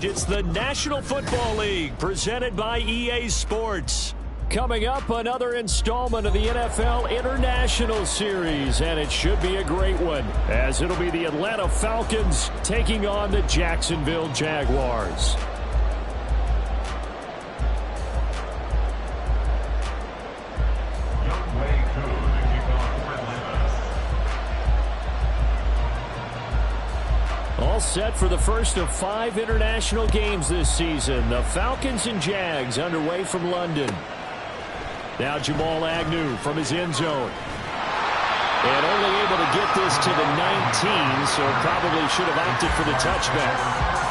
It's the National Football League presented by EA Sports. Coming up, another installment of the NFL International Series, and it should be a great one, as it'll be the Atlanta Falcons taking on the Jacksonville Jaguars. All set for the first of 5 international games this season. The Falcons and Jags underway from London. Now Jamal Agnew from his end zone. And only able to get this to the 19, so probably should have opted for the touchback.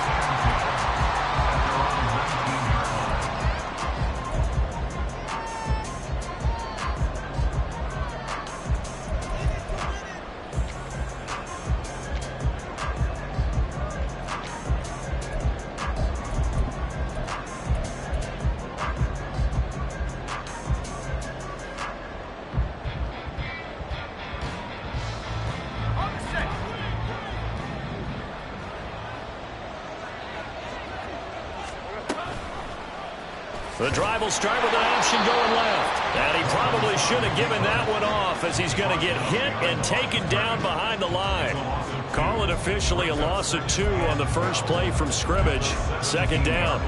The drive will start with an option going left. And he probably should have given that one off, as he's going to get hit and taken down behind the line. Call it officially a loss of 2 on the first play from scrimmage. Second down.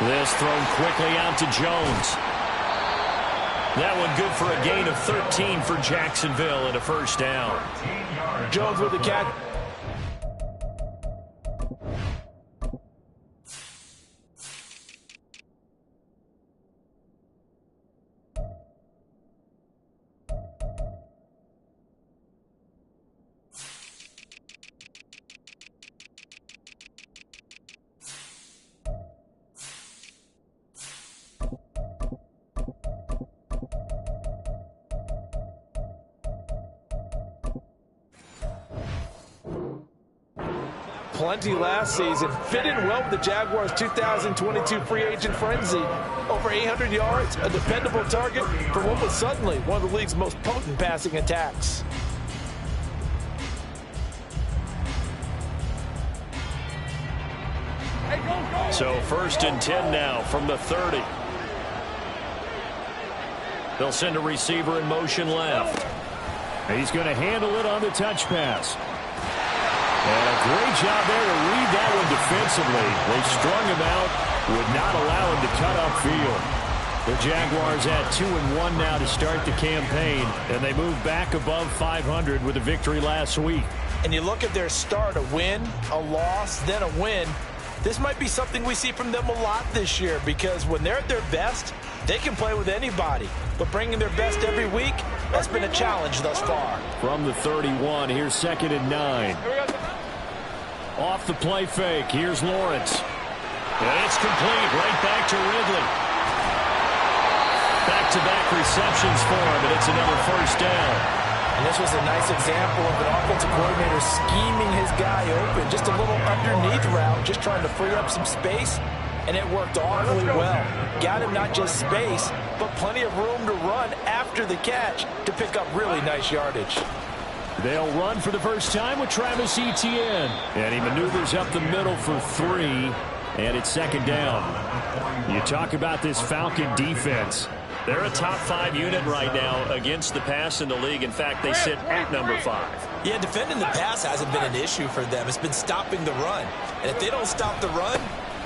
This thrown quickly out to Jones. That one good for a gain of 13 for Jacksonville and a first down. Jones with the catch. Plenty last season. Fit in well with the Jaguars' 2022 free agent frenzy. Over 800 yards, a dependable target for what was suddenly one of the league's most potent passing attacks. So first and 10 now from the 30. They'll send a receiver in motion left. He's going to handle it on the touch pass. And a great job there to read that one defensively. They strung him out, would not allow him to cut upfield. The Jaguars at 2-1 now to start the campaign, and they move back above 500 with a victory last week. And you look at their start, a win, a loss, then a win. This might be something we see from them a lot this year, because when they're at their best, they can play with anybody. But bringing their best every week, that's been a challenge thus far. From the 31, here's 2nd and 9. Off the play fake, here's Lawrence. And it's complete, right back to Ridley. Back-to-back receptions for him, and it's another first down. And this was a nice example of an offensive coordinator scheming his guy open. Just a little underneath route, just trying to free up some space, and it worked awfully well. Got him not just space, but plenty of room to run after the catch to pick up really nice yardage. They'll run for the first time with Travis Etienne. And he maneuvers up the middle for 3, and it's 2nd down. You talk about this Falcon defense. They're a top 5 unit right now against the pass in the league. In fact, they sit at number 5. Yeah, defending the pass hasn't been an issue for them. It's been stopping the run. And if they don't stop the run,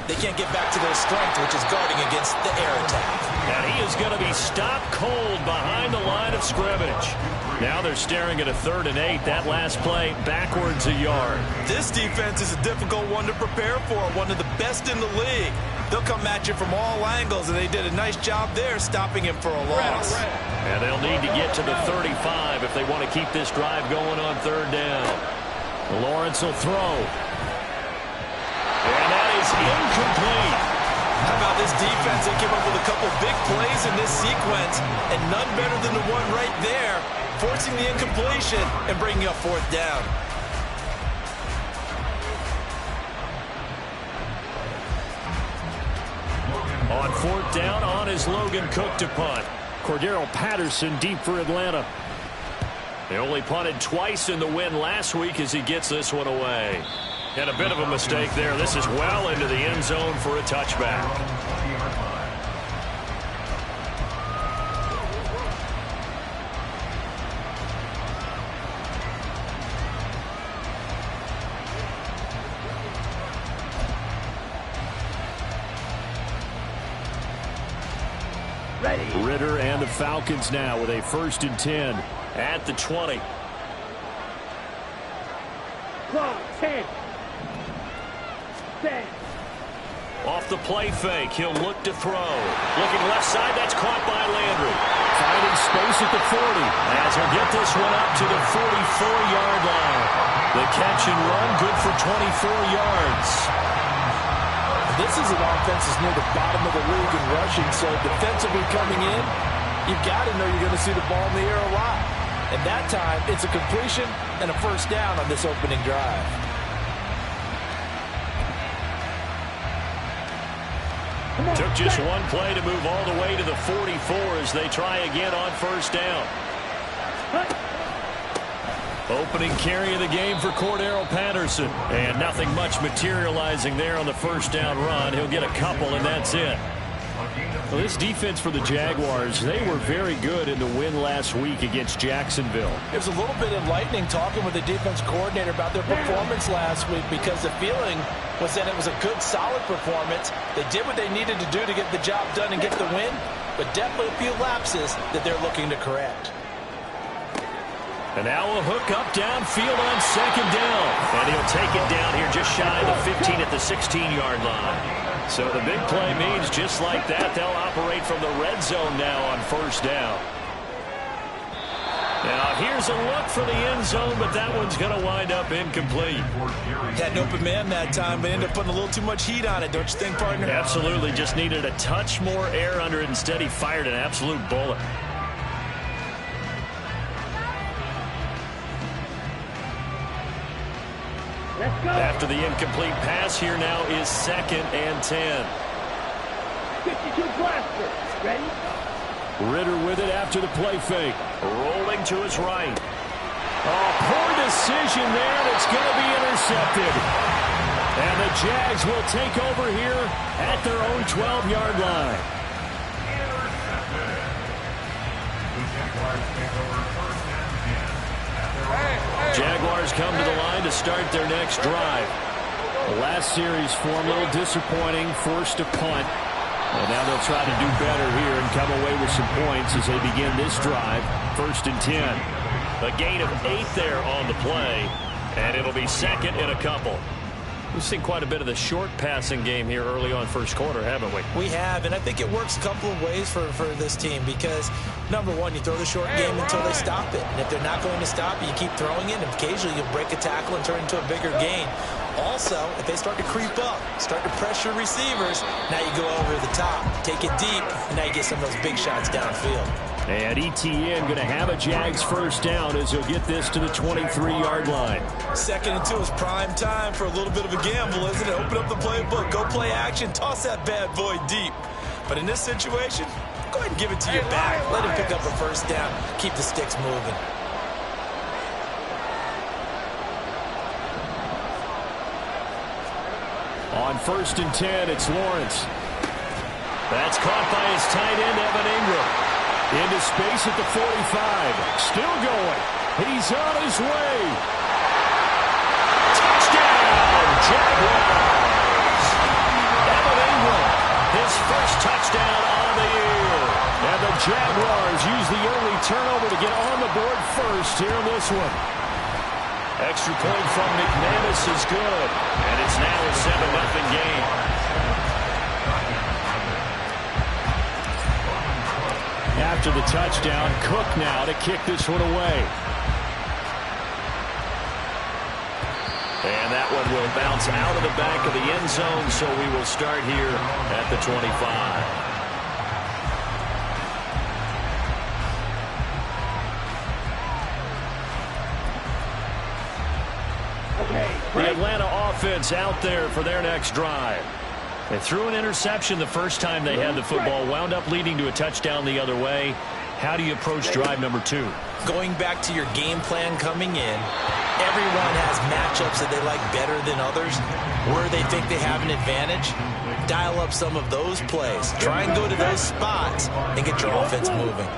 they can't get back to their strength, which is guarding against the air attack. And he is going to be stopped cold behind the line of scrimmage. Now they're staring at a 3rd and 8. That last play, backwards a yard. This defense is a difficult one to prepare for, one of the best in the league. They'll come at you from all angles, and they did a nice job there stopping him for a loss. And they'll need to get to the 35 if they want to keep this drive going on 3rd down. Lawrence will throw. And that is incomplete. How about this defense? They came up with a couple big plays in this sequence, and none better than the one right there, forcing the incompletion and bringing up fourth down. On fourth down, on is Logan Cook to punt. Cordero Patterson deep for Atlanta. They only punted twice in the win last week as he gets this one away. And a bit of a mistake there. This is well into the end zone for a touchback. Ritter and the Falcons now with a 1st and 10 at the 20. 10. Off the play fake, he'll look to throw. Looking left side, that's caught by Landry. Finding space at the 40 as he'll get this one up to the 44-yard line. The catch and run, good for 24 yards. This is an offense that's near the bottom of the league in rushing, so defensively coming in, you've got to know you're going to see the ball in the air a lot. And that time, it's a completion and a 1st down on this opening drive. Took just one play to move all the way to the 44 as they try again on 1st down. Opening carry of the game for Cordero Patterson. And nothing much materializing there on the 1st down run. He'll get a couple, and that's it. Well, this defense for the Jaguars, they were very good in the win last week against Jacksonville. It was a little bit enlightening talking with the defense coordinator about their performance last week, because the feeling was that it was a good, solid performance. They did what they needed to do to get the job done and get the win, but definitely a few lapses that they're looking to correct. And now a hook up downfield on 2nd down. And he'll take it down here just shy of the 15 at the 16-yard line. So the big play means just like that, they'll operate from the red zone now on 1st down. Now here's a look for the end zone, but that one's going to wind up incomplete. Had an open man that time, but ended up putting a little too much heat on it, don't you think, partner? Absolutely, just needed a touch more air under it. Instead, he fired an absolute bullet. After the incomplete pass, here now is 2nd and 10. 52 blaster. Ready? Ritter with it after the play fake. Rolling to his right. Oh, poor decision there. That's going to be intercepted. And the Jags will take over here at their own 12-yard line. Jaguars come to the line to start their next drive. The last series form a little disappointing, forced to punt. And now they'll try to do better here and come away with some points as they begin this drive. 1st and 10. A gain of 8 there on the play, and it'll be 2nd and a couple. We've seen quite a bit of the short passing game here early on 1st quarter, haven't we? We have, and I think it works a couple of ways for this team because, number one, you throw the short game until they stop it. And if they're not going to stop it, you keep throwing it, and occasionally you'll break a tackle and turn it into a bigger gain. Also, if they start to creep up, start to pressure receivers, now you go over the top, take it deep, and now you get some of those big shots downfield. And ETN going to have a Jags 1st down as he'll get this to the 23-yard line. 2nd and 2 is prime time for a little bit of a gamble, isn't it? Open up the playbook, go play action, toss that bad boy deep. But in this situation, go ahead and give it to your back. Let him pick up a 1st down, keep the sticks moving. On 1st and 10, it's Lawrence. That's caught by his tight end, Evan Ingram. Into space at the 45. Still going. He's on his way. Touchdown, Jaguars. Evan Ingram, his 1st touchdown on the year. And the Jaguars use the early turnover to get on the board first here in this one. Extra point from McManus is good. And it's now a 7-0 game. After the touchdown, Cook now to kick this one away. And that that one will bounce out of the back of the end zone, so we will start here at the 25. The Atlanta offense out there for their next drive. They threw an interception the first time they had the football, wound up leading to a touchdown the other way. How do you approach drive number 2? Going back to your game plan coming in, everyone has matchups that they like better than others. Where they think they have an advantage, dial up some of those plays. Try and go to those spots and get your offense moving.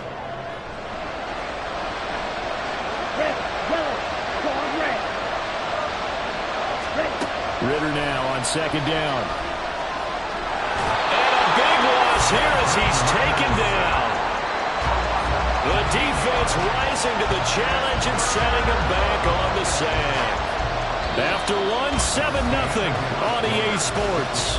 Ridder now on second down. And a big loss here as he's taken down. The defense rising to the challenge and setting him back on the sack. After one, 7-0 on EA Sports.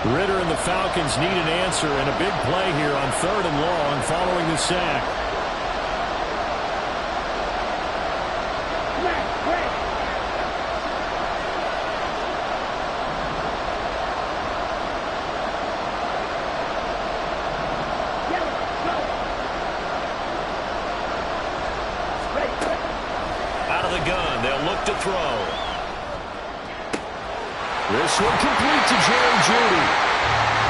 Ridder and the Falcons need an answer, and a big play here on 3rd and long following the sack. Out of the gun, they'll look to throw. This one complete to Jerry Jeudy.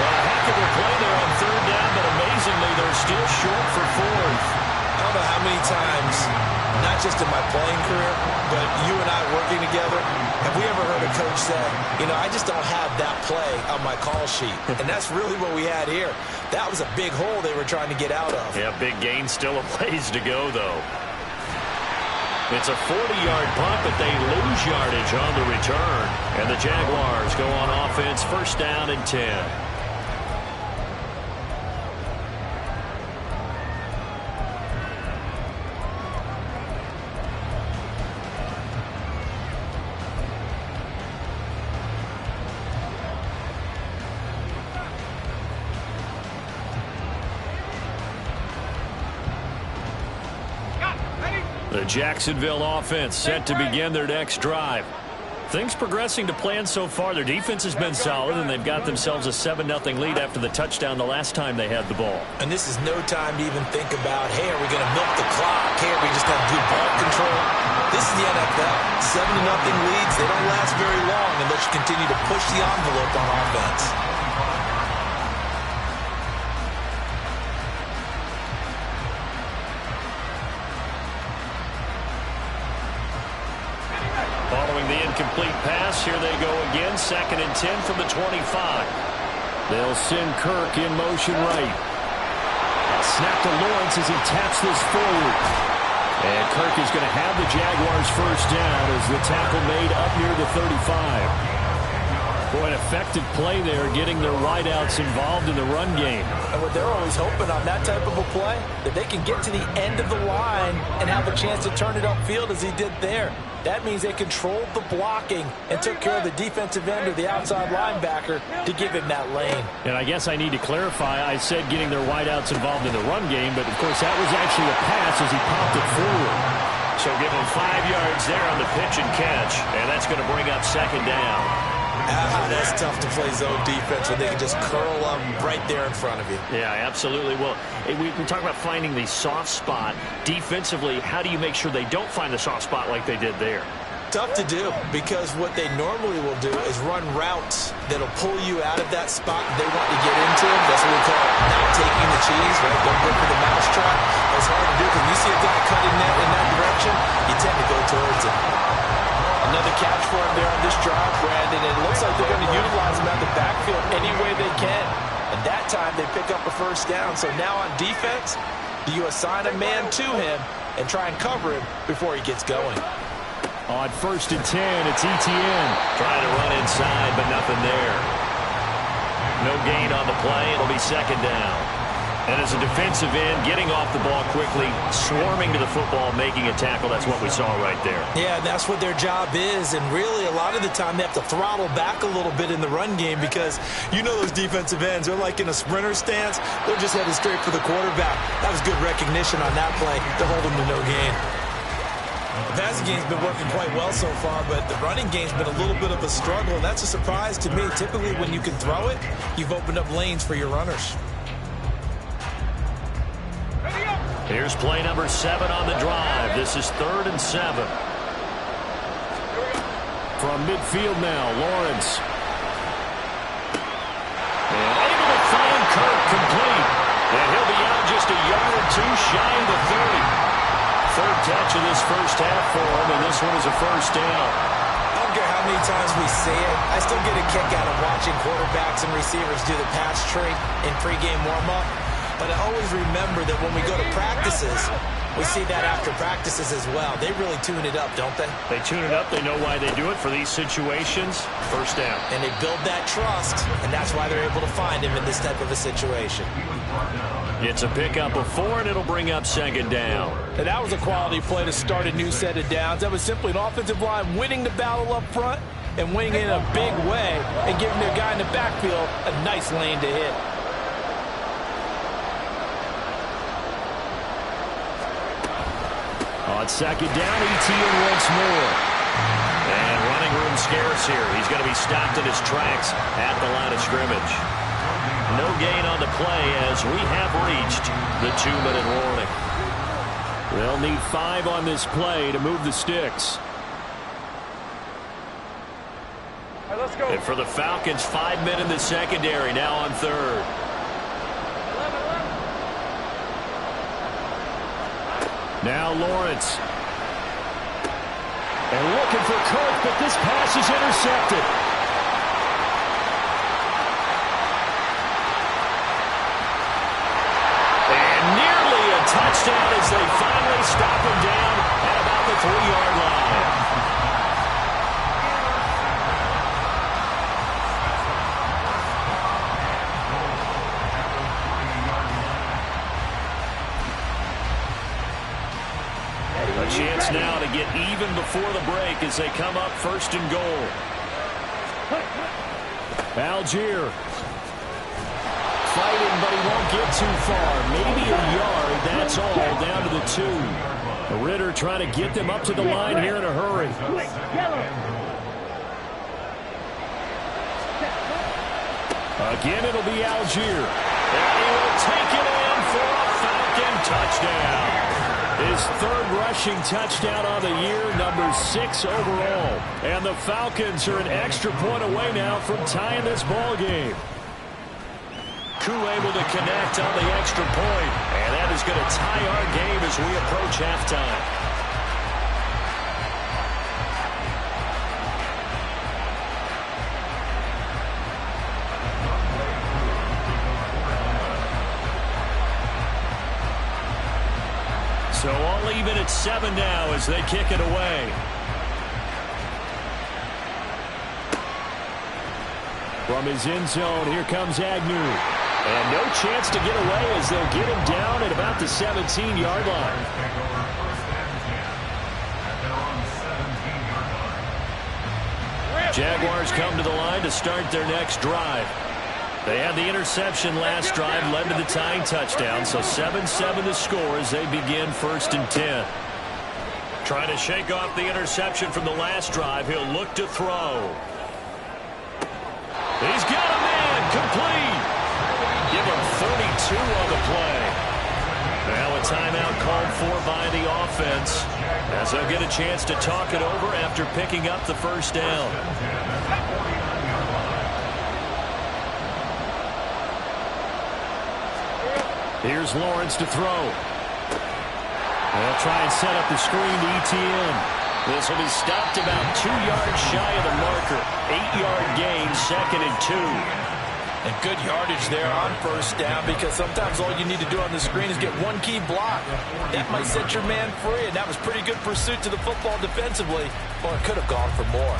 A heck of a play there on 3rd down, but amazingly, they're still short for 4th. I don't know how many times, not just in my playing career, but you and I working together, have we ever heard a coach say, you know, I just don't have that play on my call sheet. And that's really what we had here. That was a big hole they were trying to get out of. Yeah, big gain, still a ways to go, though. It's a 40-yard punt, but they lose yardage on the return. And the Jaguars go on offense, 1st down and 10. The Jacksonville offense set to begin their next drive. Things progressing to plan so far. Their defense has been solid, and they've got themselves a 7-0 lead after the touchdown the last time they had the ball. And this is no time to even think about, hey, are we going to milk the clock? Hey, are we just have good ball control? This is the NFL. 7-0 leads. They don't last very long unless you continue to push the envelope on offense. Following the incomplete pass, here they go again, 2nd and 10 from the 25. They'll send Kirk in motion right. Snap to Lawrence as he taps this forward. And Kirk is going to have the Jaguars 1st down as the tackle made up near the 35. Boy, an effective play there, getting their wideouts involved in the run game. And what they're always hoping on that type of a play, that they can get to the end of the line and have a chance to turn it upfield as he did there. That means they controlled the blocking and took care of the defensive end or the outside linebacker to give him that lane. And I guess I need to clarify, I said getting their wideouts involved in the run game, but of course that was actually a pass as he popped it forward. So give him 5 yards there on the pitch and catch, and that's going to bring up 2nd down. That's tough to play zone defense when they can just curl them right there in front of you. Yeah, absolutely. Well, we talk about finding the soft spot. Defensively, how do you make sure they don't find the soft spot like they did there? Tough to do, because what they normally will do is run routes that'll pull you out of that spot they want to get into. That's what we call not taking the cheese, right? Don't go for the mousetrap. That's hard to do because you see a guy cutting net in that direction, you tend to go towards it. Another catch for him there on this drive, Brandon. And it looks like they're going to utilize him out the backfield any way they can. And that time they pick up a 1st down. So now on defense, do you assign a man to him and try and cover him before he gets going? On 1st and 10, it's Etienne. Trying to run inside, but nothing there. No gain on the play. It'll be 2nd down. And as a defensive end, getting off the ball quickly, swarming to the football, making a tackle, that's what we saw right there. Yeah, that's what their job is. And really, a lot of the time, they have to throttle back a little bit in the run game because you know those defensive ends, they're like in a sprinter stance. They're just headed straight for the quarterback. That was good recognition on that play to hold them to no gain. The passing game's been working quite well so far, but the running game's been a little bit of a struggle, and that's a surprise to me. Typically, when you can throw it, you've opened up lanes for your runners. Here's play number 7 on the drive. This is 3rd and 7. From midfield now, Lawrence. And able to find Kirk complete. And he'll be out just a yard or two shy of the 30. 3rd touch of this first half for him, and this one is a first down. I don't care how many times we see it. I still get a kick out of watching quarterbacks and receivers do the pass tree in pregame warm-up. But I always remember that when we go to practices, we see that after practices as well. They really tune it up, don't they? They tune it up. They know why they do it for these situations. First down. And they build that trust, and that's why they're able to find him in this type of a situation. It's a pickup of 4, and it'll bring up 2nd down. And that was a quality play to start a new set of downs. That was simply an offensive line winning the battle up front and winning it in a big way and giving their guy in the backfield a nice lane to hit. On 2nd down, ETN once more. And running room scarce here. He's going to be stopped in his tracks at the line of scrimmage. No gain on the play as we have reached the 2-minute warning. They'll need 5 on this play to move the sticks. All right, let's go. And for the Falcons, 5 men in the secondary, now on 3rd. Now Lawrence. And looking for Kirk, but this pass is intercepted. And nearly a touchdown as they finally stop him down at about the 3-yard line. Chance now to get even before the break as they come up 1st and goal. Algier fighting, but he won't get too far. Maybe a yard, that's all, down to the 2. Ritter trying to get them up to the line here in a hurry. Again, it'll be Algier. And he will take it in for a Falcon touchdown. His 3rd rushing touchdown on the year, number 6 overall. And the Falcons are an extra point away now from tying this ball game. Koo able to connect on the extra point. And that is going to tie our game as we approach halftime. So all even at 7 now as they kick it away. From his end zone, here comes Agnew. And no chance to get away as they'll get him down at about the 17-yard line. Jaguars come to the line to start their next drive. They had the interception last drive, led to the tying touchdown, so 7-7 the score as they begin 1st and 10. Trying to shake off the interception from the last drive. He'll look to throw. He's got a man complete. Give him 32 on the play. Now a timeout called for by the offense as they'll get a chance to talk it over after picking up the 1st down. Here's Lawrence to throw. They'll try and set up the screen to ETN. This will be stopped about 2 yards shy of the marker. 8-yard gain, 2nd and 2. And good yardage there on 1st down because sometimes all you need to do on the screen is get one key block. That might set your man free, and that was pretty good pursuit to the football defensively. Or it could have gone for more.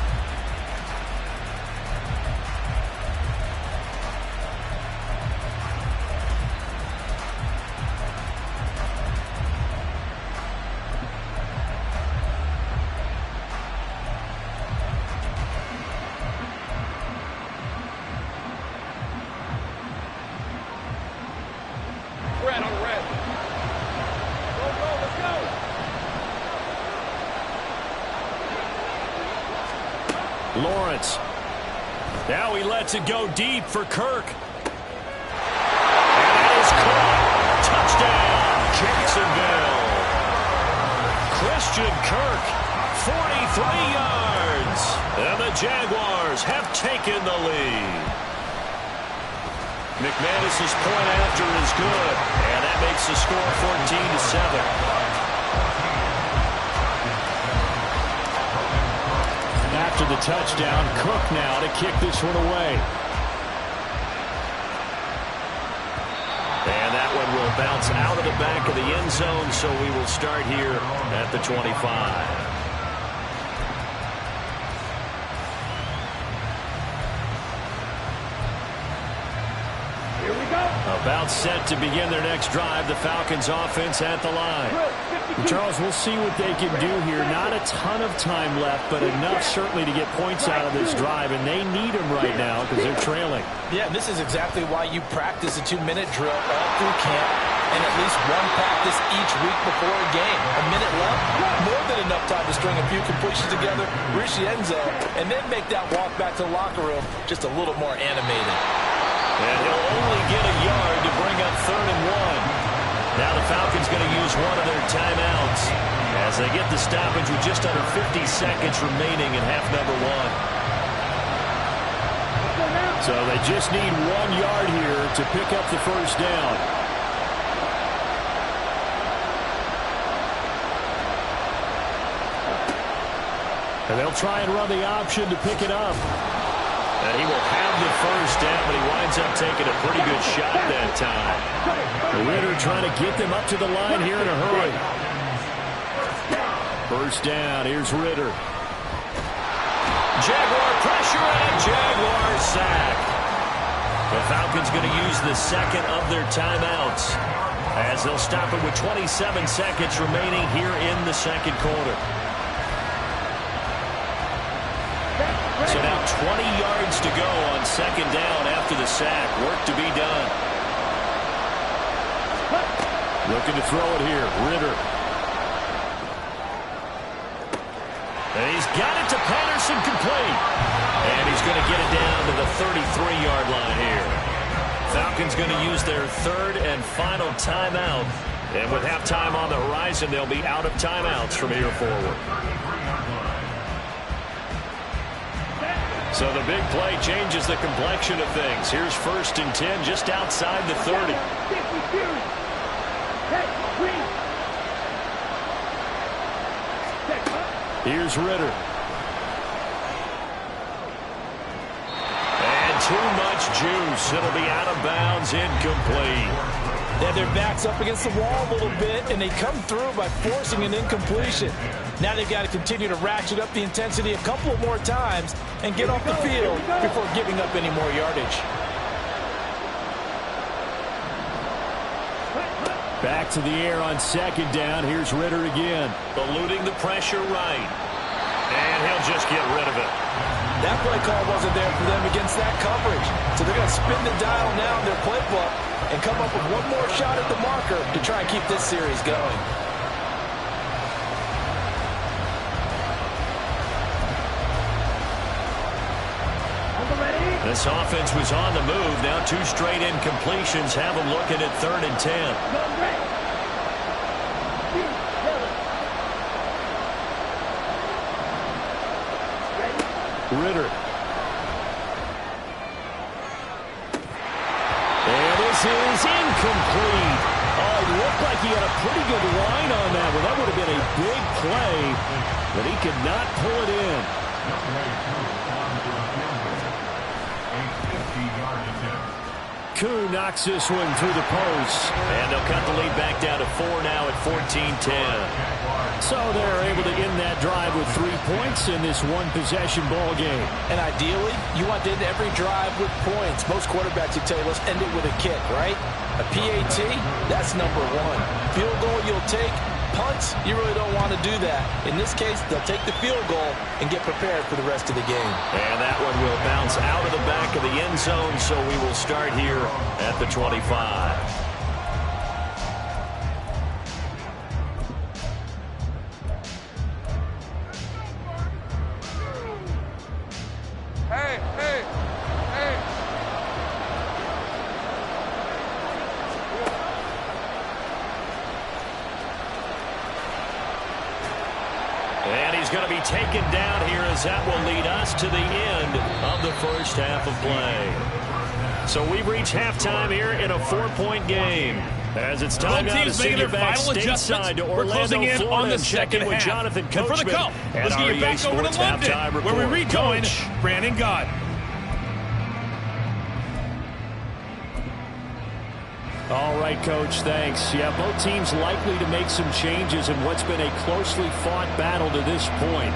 Lawrence. Now he lets it go deep for Kirk. And that is caught. Touchdown, Jacksonville. Christian Kirk, 43 yards. And the Jaguars have taken the lead. McManus's point after is good. And that makes the score 14-7. After the touchdown, Cook now to kick this one away. And that one will bounce out of the back of the end zone, so we will start here at the 25. About set to begin their next drive. The Falcons offense at the line. Charles, we'll see what they can do here. Not a ton of time left, but enough certainly to get points out of this drive, and they need them right now because they're trailing. Yeah, this is exactly why you practice a 2-minute drill all through camp and at least one practice each week before a game. A minute left, more than enough time to string a few completions together, reach the end zone, and then make that walk back to the locker room just a little more animated. And he'll only get a yard to bring up 3rd and 1. Now the Falcons going to use one of their timeouts as they get the stoppage with just under 50 seconds remaining in half number 1. So they just need 1 yard here to pick up the first down. And they'll try and run the option to pick it up. And he will have the first down, but he winds up taking a pretty good shot that time. Ritter trying to get them up to the line here in a hurry. First down, here's Ritter. Jaguar pressure and a Jaguar sack. The Falcons going to use the second of their timeouts as they'll stop it with 27 seconds remaining here in the second quarter. So now 20 yards to go on second down after the sack. Work to be done. Looking to throw it here. Ritter. And he's got it to Patterson, complete. And he's going to get it down to the 33-yard line here. Falcons going to use their 3rd and final timeout. And with halftime on the horizon, they'll be out of timeouts from here forward. So the big play changes the complexion of things. Here's 1st and 10 just outside the 30. Here's Ritter. And too much juice. It'll be out of bounds, incomplete. Yeah, their back's up against the wall a little bit, and they come through by forcing an incompletion. Now they've got to continue to ratchet up the intensity a couple more times and get off the field before giving up any more yardage. Back to the air on second down. Here's Ritter again. Eluding the pressure right. And he'll just get rid of it. That play call wasn't there for them against that coverage. So they're going to spin the dial now in their playbook and come up with one more shot at the marker to try and keep this series going. This offense was on the move. Now 2 straight incompletions have them looking at 3rd and 10. Ritter. And this is incomplete. Oh, it looked like he had a pretty good line on that one. That would have been a big play, but he could not pull it in. Koo knocks this one through the post. And they'll cut the lead back down to 4 now at 14-10. So they're able to end that drive with 3 points in this one-possession ball game. And ideally, you want to end every drive with points. Most quarterbacks would tell you, let's end it with a kick, right? A PAT, that's number 1. Field goal you'll take. Punts, you really don't want to do that. In this case, they'll take the field goal and get prepared for the rest of the game. And that one will bounce out of the back of the end zone, so we will start here at the 25. going to be taken down here as that will lead us to the end of the first half of play. So we've reached halftime here in a 4-point game. As it's time now to send you back stateside to Orlando, Florida, on the and check in with Jonathan Coachman. And for the call, let's get you back over to London, where we rejoin Brandon Gaudin. All right, Coach, thanks. Yeah, both teams likely to make some changes in what's been a closely fought battle to this point.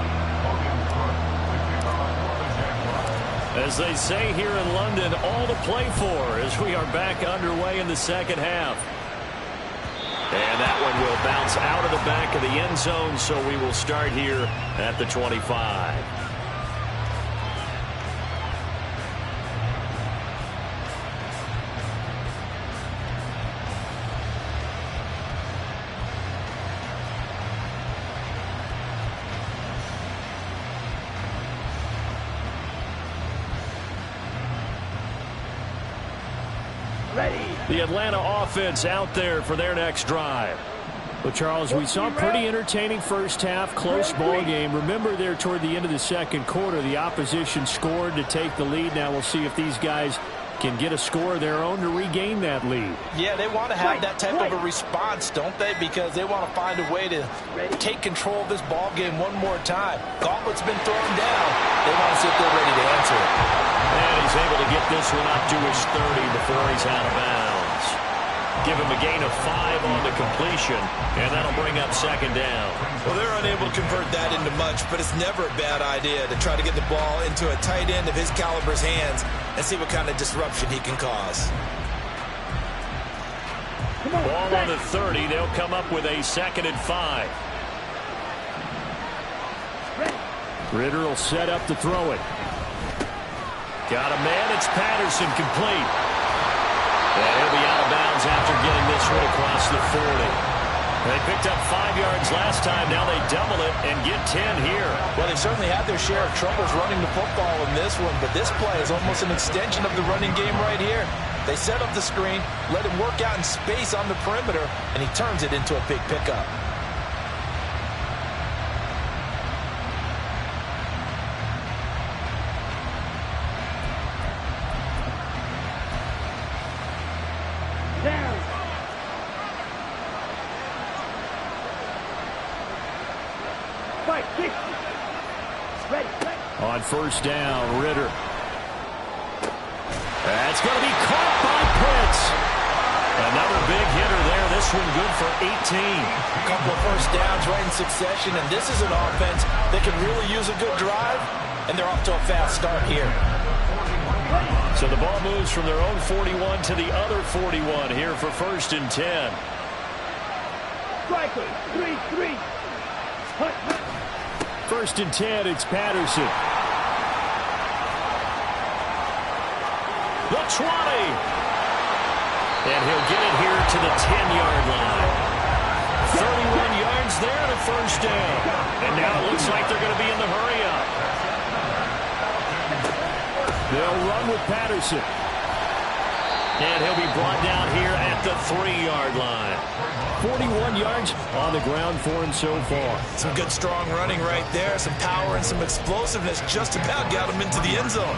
As they say here in London, all to play for as we are back underway in the second half. And that one will bounce out of the back of the end zone, so we will start here at the 25. The Atlanta offense out there for their next drive. Well, Charles, we saw a pretty entertaining first half, close ball game. Remember there toward the end of the second quarter, the opposition scored to take the lead. Now we'll see if these guys can get a score of their own to regain that lead. Yeah, they want to have that type of a response, don't they? Because they want to find a way to take control of this ball game one more time. Gauntlet's been thrown down. They want to see if they're ready to answer it. And he's able to get this one up to his 30 before he's out of bounds. Give him a gain of 5 on the completion, and that'll bring up second down. Well, they're unable to convert that into much, but it's never a bad idea to try to get the ball into a tight end of his caliber's hands and see what kind of disruption he can cause. Ball on the 30. They'll come up with a 2nd and 5. Ritter will set up to throw it. Got a man. It's Patterson, complete. And he'll be out of bounds after getting this one across the 40. They picked up 5 yards last time. Now they double it and get 10 here. Well, they certainly had their share of troubles running the football in this one, but this play is almost an extension of the running game right here. They set up the screen, let him work out in space on the perimeter, and he turns it into a big pickup. On first down, Ritter. That's going to be caught by Pitts. Another big hitter there. This one good for 18. A couple of first downs right in succession, and this is an offense that can really use a good drive, and they're off to a fast start here. So the ball moves from their own 41 to the other 41 here for 1st and 10. Striker, 3-3. 1st and 10, it's Patterson. The 20. And he'll get it here to the 10-yard line. 31 yards there and a first down. And now it looks like they're going to be in the hurry-up. They'll run with Patterson. And he'll be brought down here at the 3-yard line. 41 yards on the ground for him so far. Some good strong running right there. Some power and some explosiveness just about got him into the end zone.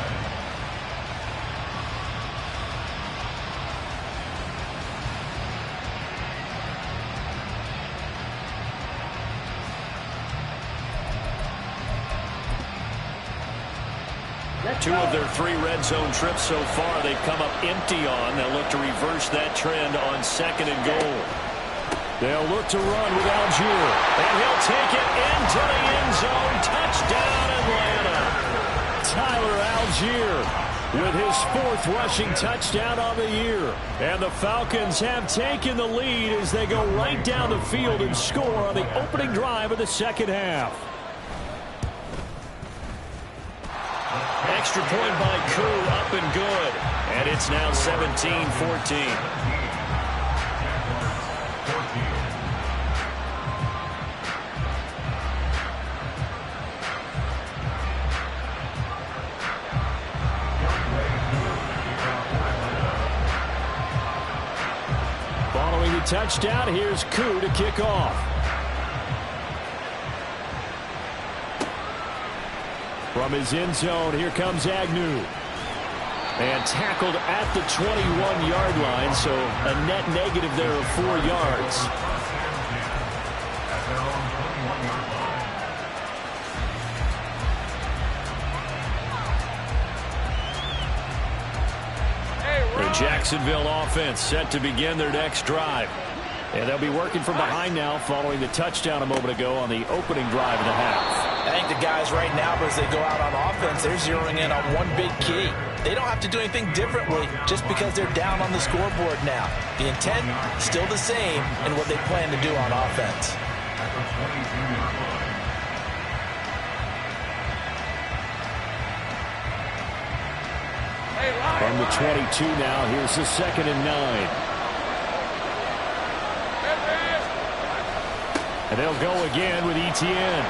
Two of their 3 red zone trips so far they've come up empty on. They'll look to reverse that trend on 2nd and goal. They'll look to run with Algier. And he'll take it into the end zone. Touchdown, Atlanta. Tyler Algier with his 4th rushing touchdown on the year. And the Falcons have taken the lead as they go right down the field and score on the opening drive of the second half. Extra point by Koo, up and good. And it's now 17-14. Following the touchdown, here's Koo to kick off. From his end zone, here comes Agnew. And tackled at the 21-yard line, so a net negative there of 4 yards. The Jacksonville offense set to begin their next drive. And they'll be working from behind now following the touchdown a moment ago on the opening drive of the half. I think the guys right now, as they go out on offense, they're zeroing in on one big key. They don't have to do anything differently just because they're down on the scoreboard now. The intent still the same in what they plan to do on offense. From the 22 now, here's the 2nd and 9. And they'll go again with Etienne.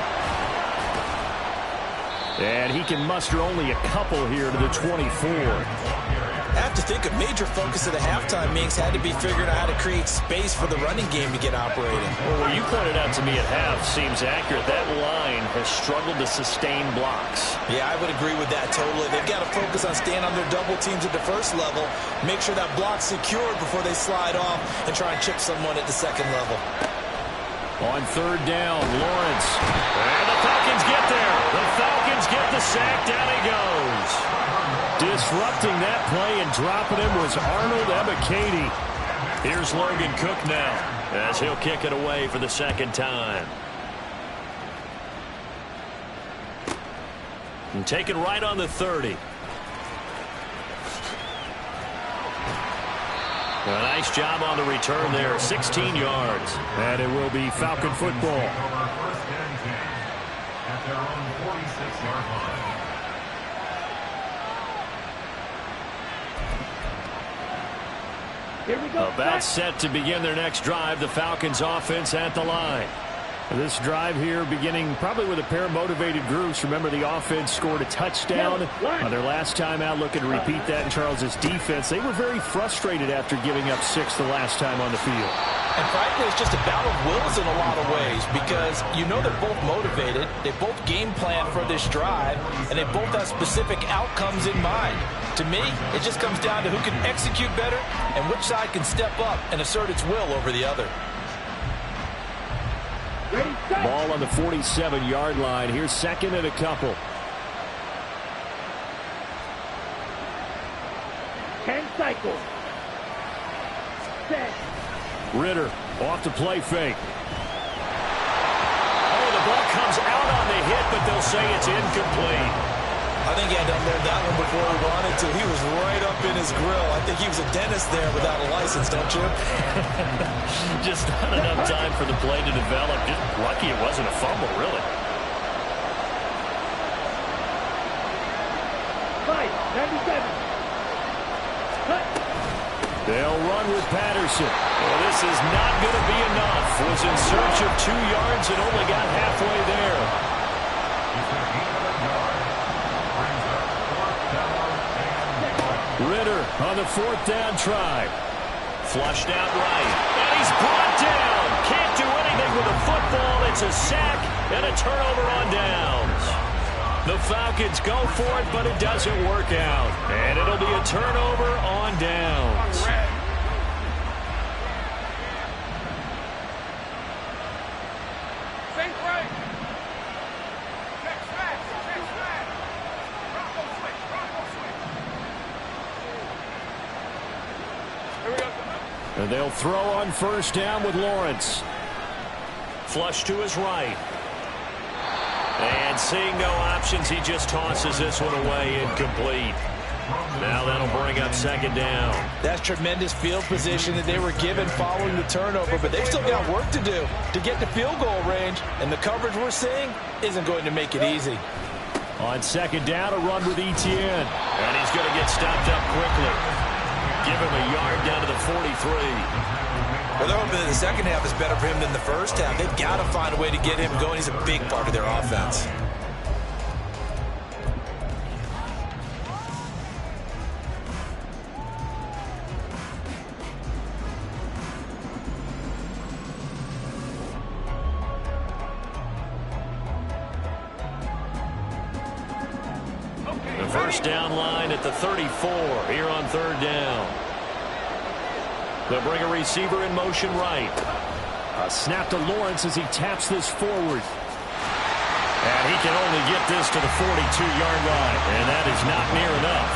And he can muster only a couple here to the 24. I have to think a major focus of the halftime meetings had to be figuring out how to create space for the running game to get operating. Well, what you pointed out to me at half seems accurate. That line has struggled to sustain blocks. Yeah, I would agree with that totally. They've got to focus on staying on their double teams at the first level, make sure that block's secured before they slide off and try and chip someone at the second level. On 3rd down, Lawrence. And the Falcons get there. The Falcons get the sack. Down he goes. Disrupting that play and dropping him was Arnold Ebiketie. Here's Logan Cook now as he'll kick it away for the 2nd time. And taken right on the 30. A nice job on the return there, 16 yards. And it will be Falcon football. Here we go. About set to begin their next drive, the Falcons offense at the line. This drive here beginning probably with a pair of motivated groups. Remember, the offense scored a touchdown on their last time out, looking to repeat that in Charles' defense. They were very frustrated after giving up 6 the last time on the field. And frankly, it's just a battle of wills in a lot of ways because you know they're both motivated, they both game plan for this drive, and they both have specific outcomes in mind. To me, it just comes down to who can execute better and which side can step up and assert its will over the other. Ball on the 47-yard line. Here's 2nd and a couple. 10 cycles. Set. Ritter off the play fake. Oh, the ball comes out on the hit, but they'll say it's incomplete. I think he had to unload that one before he wanted to. He was right up in his grill. I think he was a dentist there without a license, don't you? Just not enough time for the play to develop. Just lucky it wasn't a fumble, really. 97. Cut. They'll run with Patterson. Well, this is not going to be enough. Was in search of 2 yards and only got halfway there. Ritter on the 4th down try. Flushed out right. And he's brought down. Can't do anything with the football. It's a sack and a turnover on downs. The Falcons go for it, but it doesn't work out. And it'll be a turnover on downs. And they'll throw on 1st down with Lawrence. Flush to his right. And seeing no options, he just tosses this one away, incomplete. Now that'll bring up 2nd down. That's tremendous field position that they were given following the turnover, but they've still got work to do to get to field goal range, and the coverage we're seeing isn't going to make it easy. On 2nd down, a run with Etienne. And he's going to get stopped up quickly. Give him a yard down to the 43. Well, they're hoping that the second half is better for him than the first half. They've got to find a way to get him going. He's a big part of their offense. first down line at the 34 here on third down. They'll bring a receiver in motion right. A snap to Lawrence as he taps this forward. And he can only get this to the 42-yard line, and that is not near enough.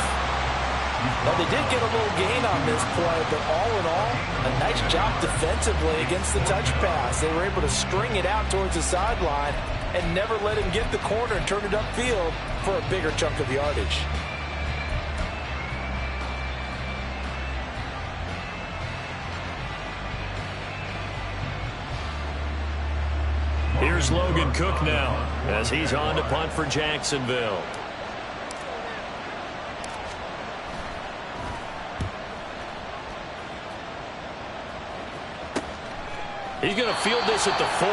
Now, they did get a little gain on this play, but all in all, a nice job defensively against the touch pass. They were able to string it out towards the sideline and never let him get the corner and turn it upfield for a bigger chunk of yardage. Here's Logan Cook now as he's on to punt for Jacksonville. He's going to field this at the 4.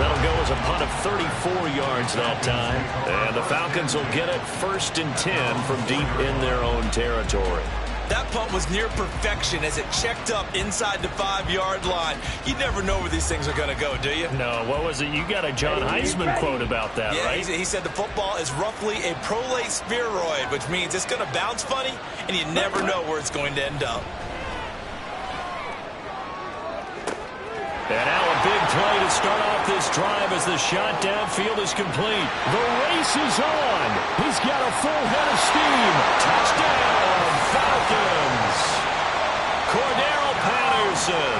That'll go as a punt of 34 yards that time. And the Falcons will get it 1st and 10 from deep in their own territory. That punt was near perfection as it checked up inside the 5-yard line. You never know where these things are going to go, do you? No, what was it? You got a John Heisman quote about that, yeah, right? He said the football is roughly a prolate spheroid, which means it's going to bounce funny, and you never know where it's going to end up. And now a big play to start off this drive as the shot downfield is complete. The race is on. He's got a full head of steam. Touchdown, Falcons. Cordero Patterson,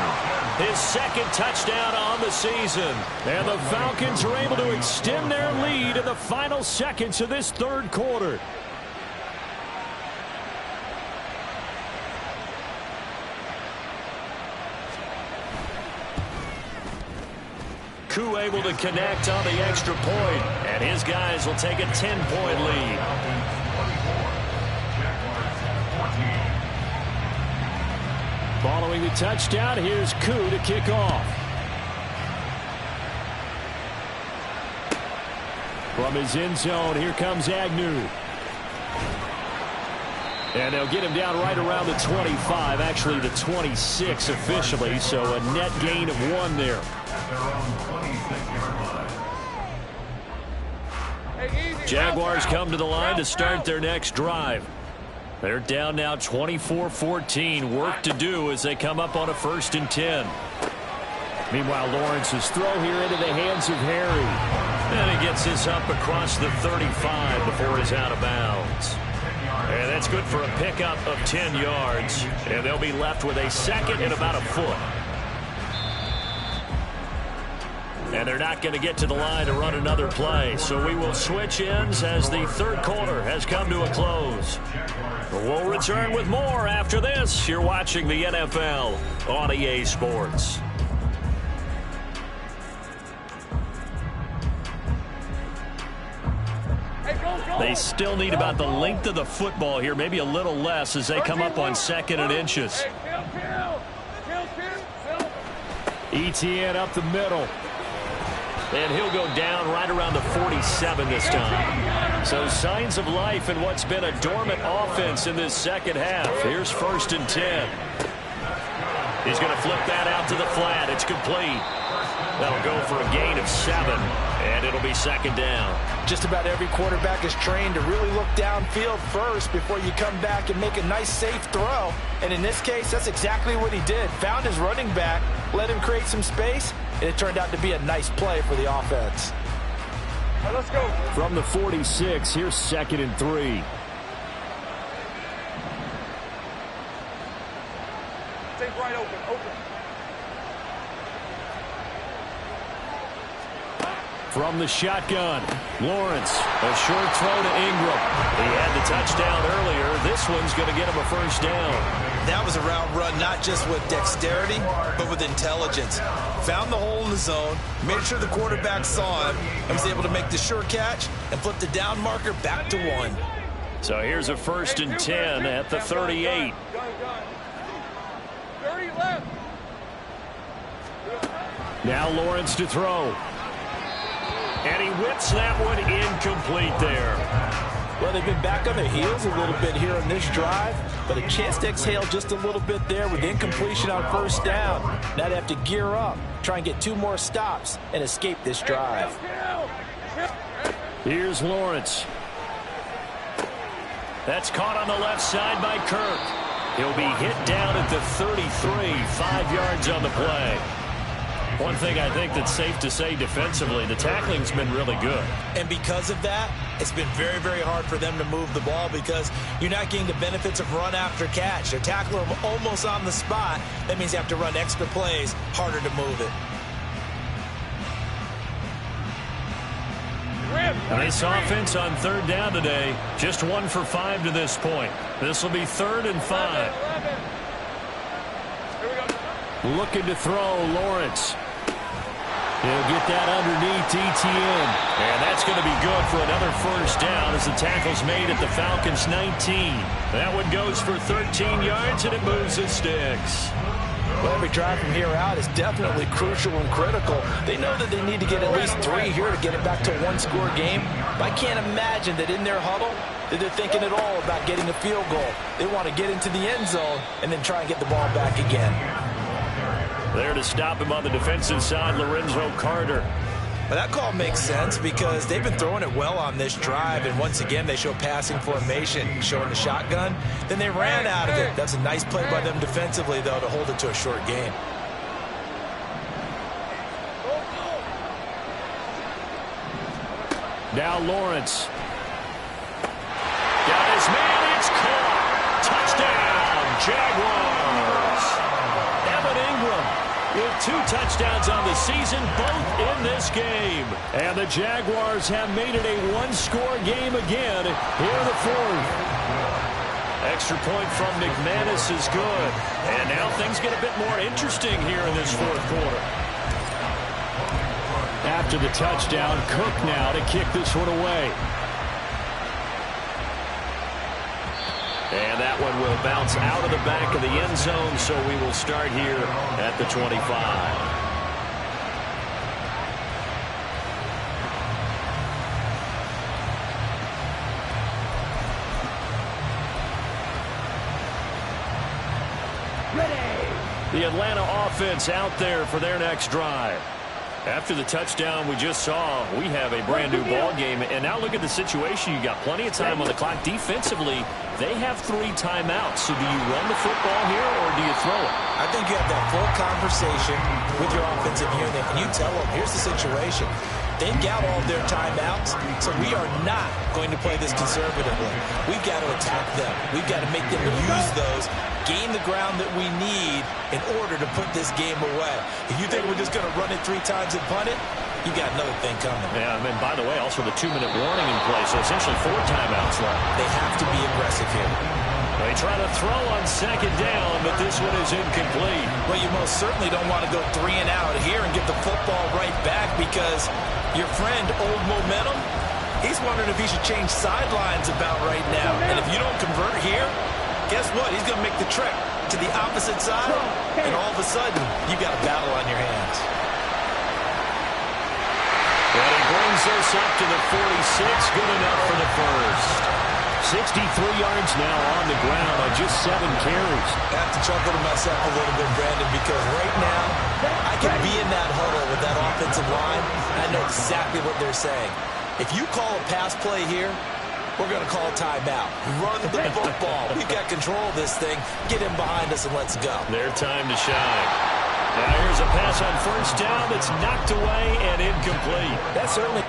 his 2nd touchdown on the season. And the Falcons are able to extend their lead in the final seconds of this 3rd quarter. Koo able to connect on the extra point, and his guys will take a 10-point lead. Following the touchdown, here's Koo to kick off. From his end zone, here comes Agnew. And they'll get him down right around the 25, actually the 26 officially, so a net gain of 1 there. Jaguars come to the line to start their next drive. They're down now 24-14. Work to do as they come up on a 1st and 10. Meanwhile, Lawrence's throw here into the hands of Harry. And he gets this up across the 35 before he's out of bounds. And that's good for a pickup of 10 yards. And they'll be left with a 2nd and about a foot. And they're not going to get to the line to run another play. So we will switch ends as the 3rd quarter has come to a close. We'll return with more after this. You're watching the NFL on EA Sports. They still need about the length of the football here, maybe a little less as they come up on 2nd and inches. Etienne up the middle. And he'll go down right around the 47 this time. So signs of life in what's been a dormant offense in this 2nd half. Here's 1st and 10. He's going to flip that out to the flat. It's complete. That'll go for a gain of 7, and it'll be 2nd down. Just about every quarterback is trained to really look downfield first before you come back and make a nice, safe throw. And in this case, that's exactly what he did. Found his running back, let him create some space, and it turned out to be a nice play for the offense. All right, let's go. From the 46, here's 2nd and 3. Take right open. From the shotgun, Lawrence, a short throw to Ingram. He had the touchdown earlier. This one's going to get him a 1st down. That was a route run not just with dexterity, but with intelligence. Found the hole in the zone, made sure the quarterback saw him, and was able to make the sure catch and flip the down marker back to 1. So here's a 1st and 10 at the 38. 30 left. Now Lawrence to throw. And he whips that one incomplete there. Well, they've been back on their heels a little bit here on this drive, but a chance to exhale just a little bit there with incompletion on 1st down. Now they have to gear up, try and get 2 more stops, and escape this drive. Here's Lawrence. That's caught on the left side by Kirk. He'll be hit down at the 33, 5 yards on the play. One thing I think that's safe to say defensively, the tackling's been really good. And because of that, it's been very, very hard for them to move the ball because you're not getting the benefits of run after catch. They're tackling them almost on the spot. That means you have to run extra plays, harder to move it. Nice offense on third down today. Just 1 for 5 to this point. This will be 3rd and 5. Looking to throw, Lawrence. He'll get that underneath ETN. And that's going to be good for another first down as the tackle's made at the Falcons' 19. That one goes for 13 yards, and it moves the sticks. Well, every drive from here out is definitely crucial and critical. They know that they need to get at least 3 here to get it back to a one-score game. But I can't imagine that in their huddle that they're thinking at all about getting a field goal. They want to get into the end zone and then try and get the ball back again. There to stop him on the defensive side, Lorenzo Carter. But that call makes sense because they've been throwing it well on this drive, and once again they show passing formation, showing the shotgun. Then they ran out of it. That's a nice play by them defensively, though, to hold it to a short game. Now Lawrence. Got his man, it's caught. Touchdown, Jaguars. Evan Ingram with 2 touchdowns on the season, both in this game. And the Jaguars have made it a one-score game again here in the 4th. Extra point from McManus is good. And now things get a bit more interesting here in this 4th quarter. After the touchdown, Cook now to kick this one away. And that one will bounce out of the back of the end zone, so we will start here at the 25. The Atlanta offense out there for their next drive. After the touchdown we just saw, we have a brand-new ball game. And now look at the situation. You got plenty of time on the clock. Defensively, they have 3 timeouts. So do you run the football here or do you throw it? I think you have that full conversation with your offensive unit, and you tell them, here's the situation. They've got all of their timeouts, so we are not going to play this conservatively. We've got to attack them. We've got to make them use those, gain the ground that we need in order to put this game away. If you think we're just going to run it 3 times and punt it, you got another thing coming. Yeah, and by the way, also the 2-minute warning in place, so essentially 4 timeouts left. They have to be aggressive here. They try to throw on 2nd down, but this one is incomplete. Well, you most certainly don't want to go 3 and out here and get the football right back because your friend, Old Momentum, he's wondering if he should change sidelines about right now. And if you don't convert here, guess what? He's going to make the trek to the opposite side, and all of a sudden, you've got a battle on your hands. And he brings us up to the 46, good enough for the first. 63 yards now on the ground on just 7 carries. I have to chuckle to myself a little bit, Brandon, because right now, I can be in that huddle with that offensive line, and I know exactly what they're saying. If you call a pass play here, we're going to call a timeout. Run the football. We've got control of this thing. Get him behind us and let's go. Their time to shine. Now here's a pass on first down that's knocked away and incomplete. That's certainly...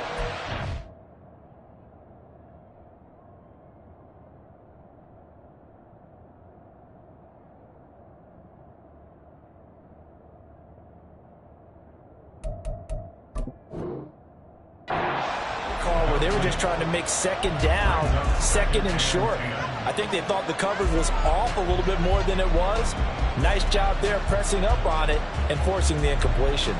where they were just trying to make 2nd down, 2nd and short. I think they thought the coverage was off a little bit more than it was. Nice job there pressing up on it and forcing the incompletion.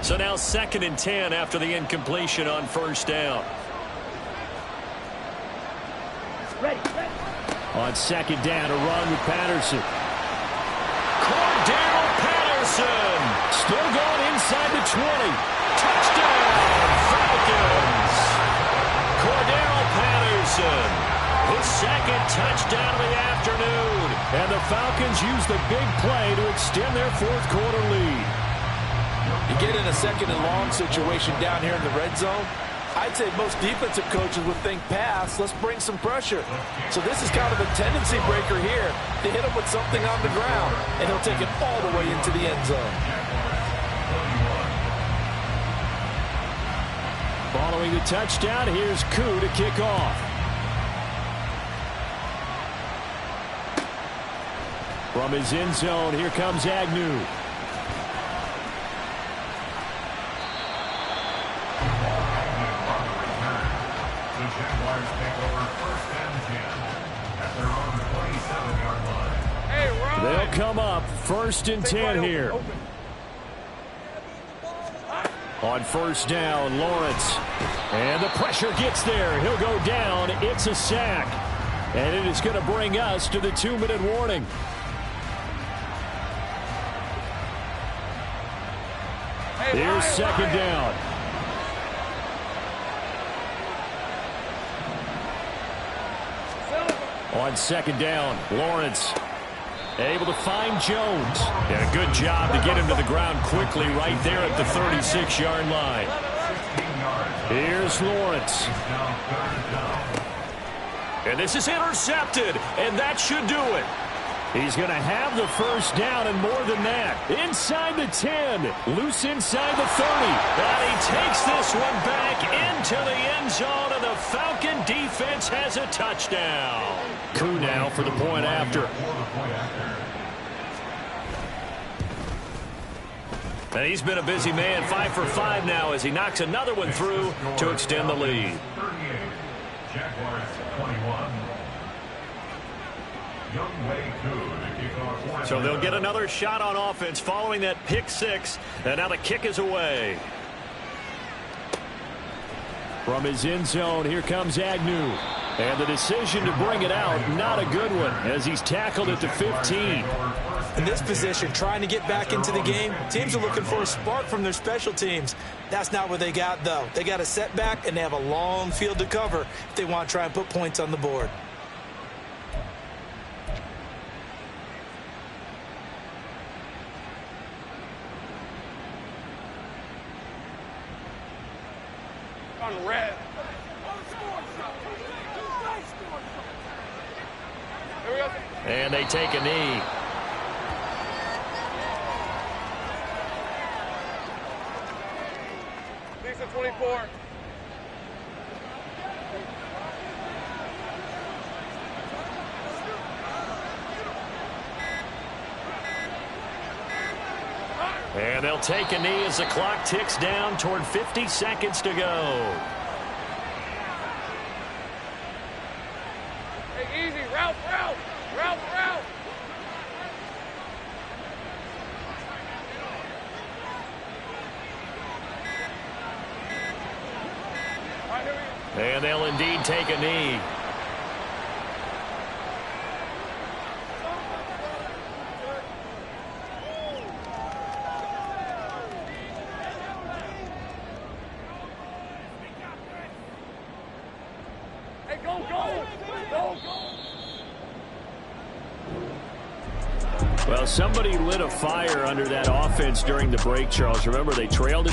So now 2nd and 10 after the incompletion on first down. Ready. On 2nd down, a run with Patterson. Cordell Patterson still going inside the 20. Touchdown, Falcons. Cordell Patterson His second touchdown of the afternoon. And the Falcons use the big play to extend their fourth quarter lead. You get in a second and long situation down here in the red zone, I'd say most defensive coaches would think pass, let's bring some pressure. So this is kind of a tendency breaker here to hit him with something on the ground, and he'll take it all the way into the end zone. Following the touchdown, here's Koo to kick off. From his end zone, here comes Agnew. They'll come up 1st and 10 here. On first down, Lawrence. And the pressure gets there. He'll go down. It's a sack. And it is going to bring us to the 2-minute warning. Here's second down. On second down, Lawrence able to find Jones. And a good job to get him to the ground quickly right there at the 36-yard line. Here's Lawrence. And this is intercepted, and that should do it. He's going to have the first down and more than that. Inside the 10, loose inside the 30. And he takes this one back into the end zone, and the Falcon defense has a touchdown. Koo now for the point after. And he's been a busy man, 5 for 5 now as he knocks another one through to extend the lead. So they'll get another shot on offense following that pick 6, and now the kick is away. From his end zone, here comes Agnew. And the decision to bring it out, not a good one, as he's tackled at the 15. In this position, trying to get back into the game, teams are looking for a spark from their special teams. That's not what they got, though. They got a setback, and they have a long field to cover if they want to try and put points on the board. On red. And they take a knee. Lisa 24. And they'll take a knee as the clock ticks down toward 50 seconds to go. Hey, easy. Route. And they'll indeed take a knee. Hey, go. Well, somebody lit a fire under that offense during the break, Charles. Remember, they trailed it